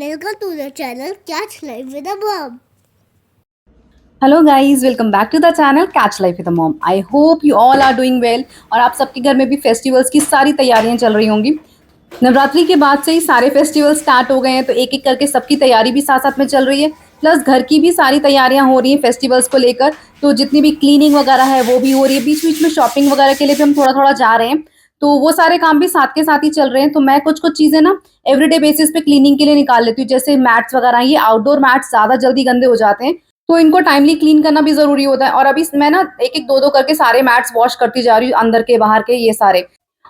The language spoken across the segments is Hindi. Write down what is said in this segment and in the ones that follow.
Welcome to the channel Catch Life with a Mom. Hello guys, welcome back to the channel catch life with the mom. I hope you all are doing well और आप सबके घर में भी फेस्टिवल्स की सारी तैयारियां चल रही होंगी। नवरात्रि के बाद से ही सारे फेस्टिवल स्टार्ट हो गए हैं, तो एक एक करके सबकी तैयारी भी साथ साथ में चल रही है। प्लस घर की भी सारी तैयारियां हो रही हैं फेस्टिवल्स को लेकर, तो जितनी भी क्लीनिंग वगैरह है वो भी हो रही है। बीच बीच में शॉपिंग वगैरह के लिए भी हम थोड़ा थोड़ा जा रहे हैं, तो वो सारे काम भी साथ के साथ ही चल रहे हैं। तो मैं कुछ कुछ चीज़ें ना एवरीडे बेसिस पे क्लीनिंग के लिए निकाल लेती हूँ, जैसे मैट्स वगैरह। ये आउटडोर मैट्स ज़्यादा जल्दी गंदे हो जाते हैं, तो इनको टाइमली क्लीन करना भी ज़रूरी होता है। और अभी मैं ना एक एक दो दो करके सारे मैट्स वॉश करती जा रही हूँ, अंदर के बाहर के ये सारे।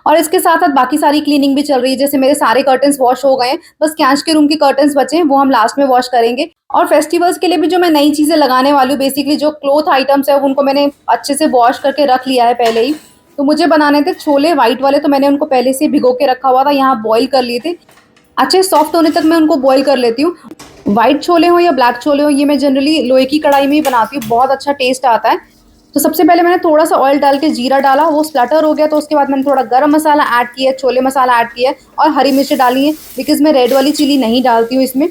और इसके साथ साथ बाकी सारी क्लीनिंग भी चल रही है। जैसे मेरे सारे कर्टन्स वॉश हो गए हैं, बस कैश के रूम के कर्टन्स बचे हैं, वो हम लास्ट में वॉश करेंगे। और फेस्टिवल्स के लिए भी जो मैं नई चीज़ें लगाने वाली हूँ, बेसिकली जो क्लोथ आइटम्स है उनको मैंने अच्छे से वॉश करके रख लिया है पहले ही। तो मुझे बनाने थे छोले व्हाइट वाले, तो मैंने उनको पहले से भिगो के रखा हुआ था, यहाँ बॉईल कर लिए थे। अच्छे सॉफ्ट होने तक मैं उनको बॉईल कर लेती हूँ। व्हाइट छोले हो या ब्लैक छोले हो, ये मैं जनरली लोहे की कढ़ाई में ही बनाती हूँ, बहुत अच्छा टेस्ट आता है। तो सबसे पहले मैंने थोड़ा सा ऑयल डाल के जीरा डाला, वो स्प्लटर हो गया, तो उसके बाद मैंने थोड़ा गरम मसाला ऐड किया, छोले मसाला ऐड किया और हरी मिर्च डाली है, बिकॉज मैं रेड वाली चिली नहीं डालती हूँ इसमें।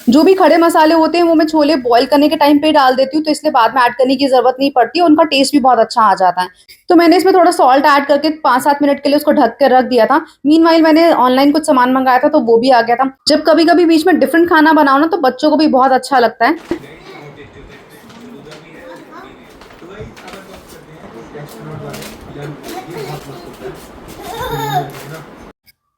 जो भी खड़े मसाले होते हैं वो मैं छोले बॉईल करने के टाइम पे डाल देती हूँ, तो इसलिए बाद में ऐड करने की जरूरत नहीं पड़ती, उनका टेस्ट भी बहुत अच्छा आ जाता है। तो मैंने इसमें थोड़ा सॉल्ट ऐड करके 5-7 मिनट के लिए उसको ढक कर रख दिया था। मीनवाइल मैंने ऑनलाइन कुछ सामान मंगाया था, तो वो भी आ गया था। जब कभी कभी बीच में डिफरेंट खाना बनाओ ना, तो बच्चों को भी बहुत अच्छा लगता है।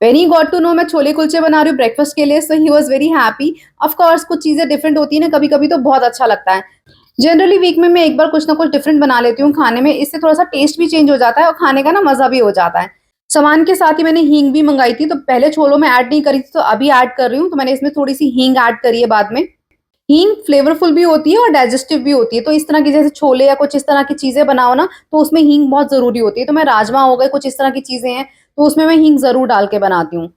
When he got to know मैं छोले कुलचे बना रही हूँ ब्रेकफास्ट के लिए, so he was very happy. Of course कुछ चीज़ें डिफरेंट होती है ना कभी कभी, तो बहुत अच्छा लगता है। जनरली वीक में मैं एक बार कुछ ना कुछ डिफरेंट बना लेती हूँ खाने में, इससे थोड़ा सा टेस्ट भी चेंज हो जाता है और खाने का ना मजा भी हो जाता है। सामान के साथ ही मैंने हींग भी मंगाई थी, तो पहले छोलों में ऐड नहीं करी थी, तो अभी ऐड कर रही हूँ। तो मैंने इसमें थोड़ी सी हींग ऐड करी है बाद में। हींग फ्लेवरफुल भी होती है और डाइजेस्टिव भी होती है, तो इस तरह की जैसे छोले या कुछ इस तरह की चीजें बनाओ ना, तो उसमें हींग बहुत जरूरी होती है। तो मैं राजमा हो गए, कुछ इस तरह की चीजें हैं, तो उसमें मैं हींग जरूर डाल के बनाती हूँ।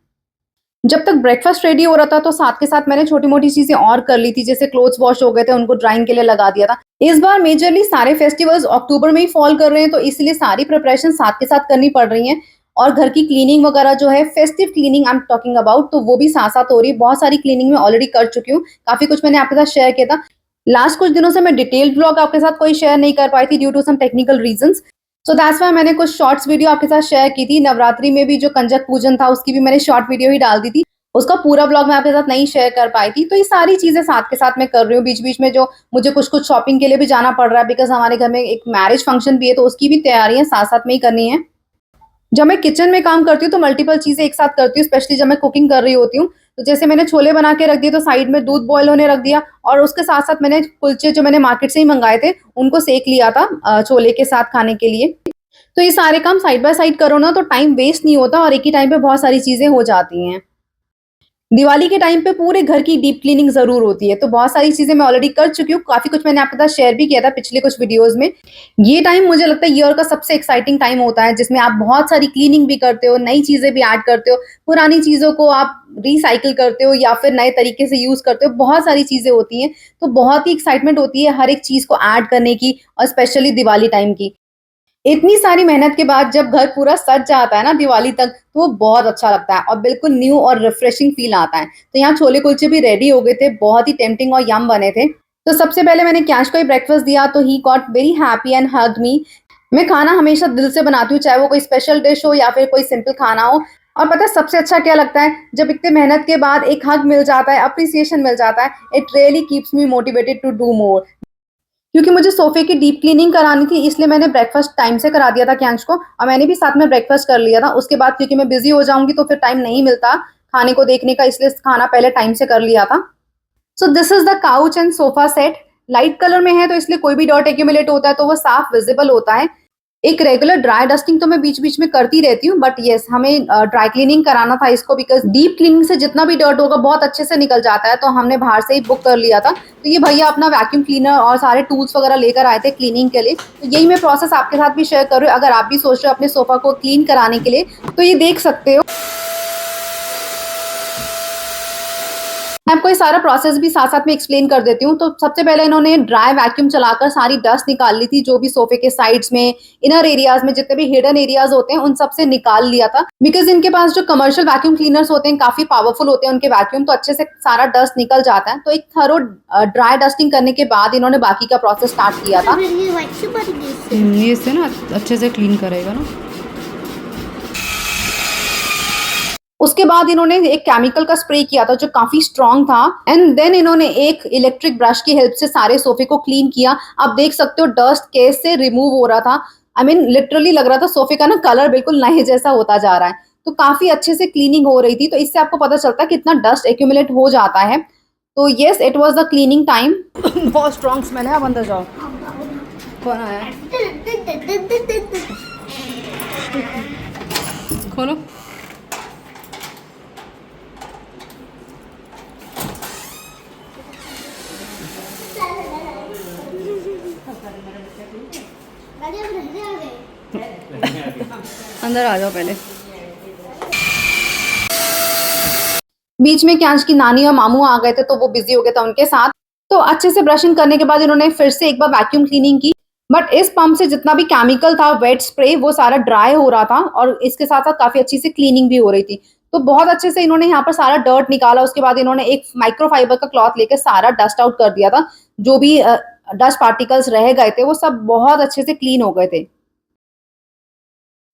जब तक ब्रेकफास्ट रेडी हो रहा था, तो साथ के साथ मैंने छोटी मोटी चीजें और कर ली थी, जैसे क्लोथ्स वॉश हो गए थे, उनको ड्राइंग के लिए लगा दिया था। इस बार मेजरली सारे फेस्टिवल्स अक्टूबर में ही फॉल कर रहे हैं, तो इसलिए सारी प्रिपरेशन साथ के साथ करनी पड़ रही हैं। और घर की क्लीनिंग वगैरह जो है, festive cleaning I am talking about, तो वो भी साथ साथ हो रही है। बहुत सारी क्लीनिंग मैं ऑलरेडी कर चुकी हूँ, काफी कुछ मैंने आपके साथ शेयर किया था। लास्ट कुछ दिनों से मैं डिटेल्ड ब्लॉग आपके साथ कोई शेयर नहीं कर पाई थी, due to some technical reasons. So that's why मैंने कुछ शॉर्ट्स वीडियो आपके साथ शेयर की थी। नवरात्रि में भी जो कंजक पूजन था, उसकी भी मैंने शॉर्ट वीडियो ही डाल दी थी, उसका पूरा ब्लॉग मैं आपके साथ नहीं शेयर कर पाई थी। तो ये सारी चीजें साथ के साथ मैं कर रही हूँ। बीच बीच में जो मुझे कुछ कुछ शॉपिंग के लिए भी जाना पड़ रहा है, बिकॉज हमारे घर में एक मैरिज फंक्शन भी है, तो उसकी भी तैयारियां साथ साथ में ही करनी है। जब मैं किचन में काम करती हूँ तो मल्टीपल चीजें एक साथ करती हूँ, स्पेशली जब मैं कुकिंग कर रही होती हूँ। तो जैसे मैंने छोले बना के रख दिए, तो साइड में दूध बॉयल होने रख दिया, और उसके साथ साथ मैंने कुलचे जो मैंने मार्केट से ही मंगाए थे, उनको सेक लिया था छोले के साथ खाने के लिए। तो ये सारे काम साइड बाय साइड करो ना, तो टाइम वेस्ट नहीं होता और एक ही टाइम पे बहुत सारी चीजें हो जाती हैं। दिवाली के टाइम पे पूरे घर की डीप क्लीनिंग जरूर होती है, तो बहुत सारी चीजें मैं ऑलरेडी कर चुकी हूँ, काफी कुछ मैंने आपके साथ शेयर भी किया था पिछले कुछ वीडियोस में। ये टाइम मुझे लगता है ईयर का सबसे एक्साइटिंग टाइम होता है, जिसमें आप बहुत सारी क्लीनिंग भी करते हो, नई चीजें भी ऐड करते हो, पुरानी चीजों को आप रिसाइकिल करते हो या फिर नए तरीके से यूज करते हो, बहुत सारी चीजें होती हैं। तो बहुत ही एक्साइटमेंट होती है हर एक चीज को ऐड करने की, और स्पेशली दिवाली टाइम की। इतनी सारी मेहनत के बाद जब घर पूरा सज जाता है ना दिवाली तक, तो वो बहुत अच्छा लगता है और बिल्कुल न्यू और रिफ्रेशिंग फील आता है। तो यहाँ छोले कुलचे भी रेडी हो गए थे, बहुत ही टेम्पटिंग और यम बने थे। तो सबसे पहले मैंने कैश को ही ब्रेकफास्ट दिया, तो he got very happy and hugged मी। मैं खाना हमेशा दिल से बनाती हूँ, चाहे वो कोई स्पेशल डिश हो या फिर कोई सिंपल खाना हो। और पता है सबसे अच्छा क्या लगता है, जब इतने मेहनत के बाद एक हग मिल जाता है, अप्रिसिएशन मिल जाता है। It really keeps me motivated to do more. क्योंकि मुझे सोफे की डीप क्लीनिंग करानी थी, इसलिए मैंने ब्रेकफास्ट टाइम से करा दिया था कैंश को, और मैंने भी साथ में ब्रेकफास्ट कर लिया था। उसके बाद क्योंकि मैं बिजी हो जाऊंगी तो फिर टाइम नहीं मिलता खाने को देखने का, इसलिए खाना पहले टाइम से कर लिया था। So this is the couch and sofa set. Light colour में है, तो इसलिए कोई भी डॉट एक्यूमुलेट होता है तो वो साफ विजिबल होता है। एक रेगुलर ड्राई डस्टिंग तो मैं बीच बीच में करती रहती हूँ, बट येस हमें ड्राई क्लीनिंग कराना था इसको, बिकॉज डीप क्लीनिंग से जितना भी डर्ट होगा बहुत अच्छे से निकल जाता है। तो हमने बाहर से ही बुक कर लिया था। तो ये भैया अपना वैक्यूम क्लीनर और सारे टूल्स वगैरह लेकर आए थे क्लीनिंग के लिए। तो यही मैं प्रोसेस आपके साथ भी शेयर कर रही हूँ। अगर आप भी सोच रहे हो अपने सोफा को क्लीन कराने के लिए, तो ये देख सकते हो। मैं आपको ये सारा प्रोसेस भी साथ साथ में एक्सप्लेन कर देती हूँ। तो सबसे पहले इन्होंने ड्राई वैक्यूम चलाकर सारी डस्ट निकाल ली थी, जो भी सोफे के साइड्स में, इनर एरियाज में जितने भी हिडन एरियाज होते हैं उन सब से निकाल लिया था। बिकॉज इनके पास जो कमर्शियल वैक्यूम क्लीनर्स होते हैं काफी पावरफुल होते हैं उनके वैक्यूम, तो अच्छे से सारा डस्ट निकल जाता है। तो एक थरो ड्राई डस्टिंग करने के बाद इन्होंने बाकी का प्रोसेस स्टार्ट किया था। ये वैक्यूम बन गई इससे। ये इससे ना अच्छे से क्लीन करेगा ना। उसके बाद इन्होंने एक केमिकल का स्प्रे किया था जो काफी स्ट्रॉन्ग था, एंड देन इन्होंने एक इलेक्ट्रिक ब्रश की हेल्प से सारे सोफे को क्लीन किया। आप देख सकते हो डस्ट कैसे रिमूव हो रहा था। आई मीन लिटरली लग रहा था सोफे का ना कलर बिल्कुल नए जैसा होता जा रहा है। तो काफी अच्छे से क्लीनिंग हो रही थी। तो इससे आपको पता चलता है कितना डस्ट एक्यूमुलेट हो जाता है। तो yes, it was the cleaning time. बहुत स्ट्रॉन्ग स्मेल है। आप अंदर जाओ। कौन आया? खोलो। अंदर आ जाओ पहले। बीच में कैंच की नानी और मामू आ गए थे तो वो बिजी हो गए थे उनके साथ। तो अच्छे से ब्रशिंग करने के बाद इन्होंने फिर से एक बार वैक्यूम क्लीनिंग की, बट इस पंप से जितना भी केमिकल था, वेट स्प्रे, वो सारा ड्राई हो रहा था और इसके साथ साथ काफी अच्छी से क्लीनिंग भी हो रही थी। तो बहुत अच्छे से इन्होंने यहाँ पर सारा डर्ट निकाला। उसके बाद इन्होंने एक माइक्रोफाइबर का क्लॉथ लेकर सारा डस्ट आउट कर दिया था। जो भी डस्ट पार्टिकल्स रह गए थे वो सब बहुत अच्छे से क्लीन हो गए थे।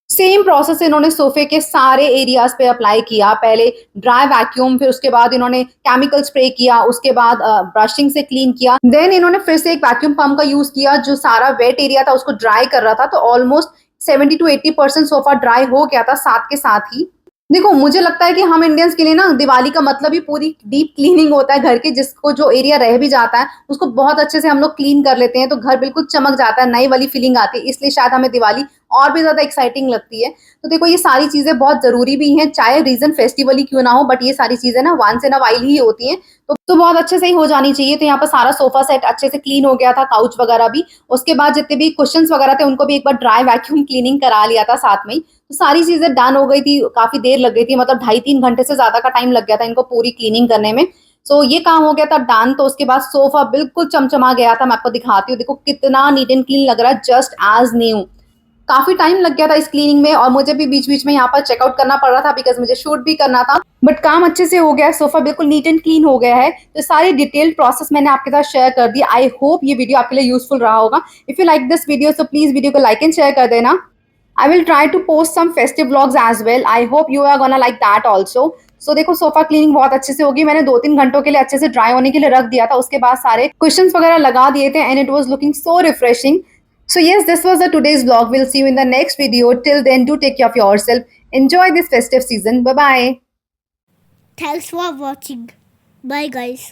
सेम प्रोसेस इन्होंने सोफे के सारे एरियाज पे अप्लाई किया। पहले ड्राई वैक्यूम, फिर उसके बाद इन्होंने केमिकल स्प्रे किया, उसके बाद ब्रशिंग से क्लीन किया। देन इन्होंने फिर से एक वैक्यूम पंप का यूज किया जो सारा वेट एरिया था उसको ड्राई कर रहा था। तो ऑलमोस्ट 70 to 80% सोफा ड्राई हो गया था साथ के साथ ही। देखो, मुझे लगता है कि हम इंडियंस के लिए ना दिवाली का मतलब ही पूरी डीप क्लीनिंग होता है घर के। जिसको जो एरिया रह भी जाता है उसको बहुत अच्छे से हम लोग क्लीन कर लेते हैं तो घर बिल्कुल चमक जाता है, नई वाली फीलिंग आती है। इसलिए शायद हमें दिवाली और भी ज्यादा एक्साइटिंग लगती है। तो देखो, ये सारी चीजें बहुत जरूरी भी हैं, चाहे रीजन फेस्टिवल ही क्यों ना हो, बट ये सारी चीजें ना once in a while he होती हैं। तो बहुत अच्छे से ही हो जानी चाहिए। तो यहाँ पर सारा सोफा सेट अच्छे से क्लीन हो गया था, काउच वगैरह भी। उसके बाद जितने भी कुशन्स वगैरह थे उनको भी एक बार ड्राई वैक्यूम क्लीनिंग करा लिया था साथ में ही। तो सारी चीजें डन हो गई थी। काफी देर लग गई थी, मतलब 2.5-3 घंटे से ज्यादा का टाइम लग गया था इनको पूरी क्लीनिंग करने में। सो ये काम हो गया था डन। तो उसके बाद सोफा बिल्कुल चमचमा गया था। मैं आपको दिखाती हूँ, देखो कितना नीट एंड क्लीन लग रहा है, जस्ट एज न्यू। काफी टाइम लग गया था इस क्लीनिंग में और मुझे भी बीच बीच में यहाँ पर चेकआउट करना पड़ रहा था बिकॉज मुझे शूट भी करना था। बट काम अच्छे से हो गया, सोफा बिल्कुल नीट एंड क्लीन हो गया है। तो सारी डिटेल्ड प्रोसेस मैंने आपके साथ शेयर कर दी। आई होप ये वीडियो आपके लिए यूजफुल रहा होगा। If you like this video so please video को लाइक एंड शेयर कर देना। I will try to post some festive vlogs as well. I hope you are gonna like that also. So देखो, सोफा क्लीनिंग बहुत अच्छे से होगी। मैंने 2-3 घंटों के लिए अच्छे से ड्राई होने के लिए रख दिया था। उसके बाद सारे क्वेश्चंस वगैरह लगा दिए थे and it was looking so refreshing. So yes, this was the today's vlog. We'll see you in the next video. Till then, do take care of yourself. Enjoy this festive season. Bye bye. Thanks for watching. Bye guys.